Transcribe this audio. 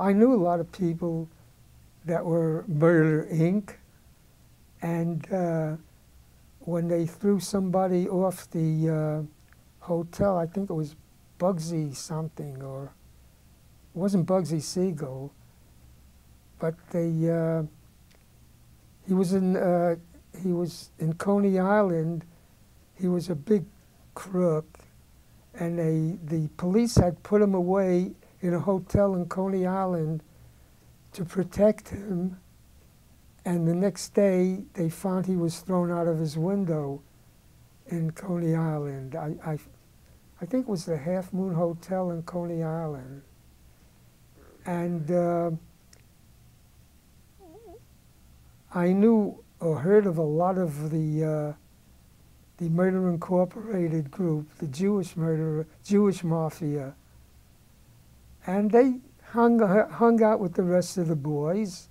I knew a lot of people that were Murder Inc. And when they threw somebody off the hotel, I think it was Bugsy something, or it wasn't Bugsy Siegel, but they he was in Coney Island. He was a big crook, and the police had put him away in a hotel in Coney Island to protect him. And the next day, they found he was thrown out of his window in Coney Island. I think it was the Half Moon Hotel in Coney Island. And I knew or heard of a lot of the Murder Incorporated group, the Jewish Mafia. And they hung out with the rest of the boys.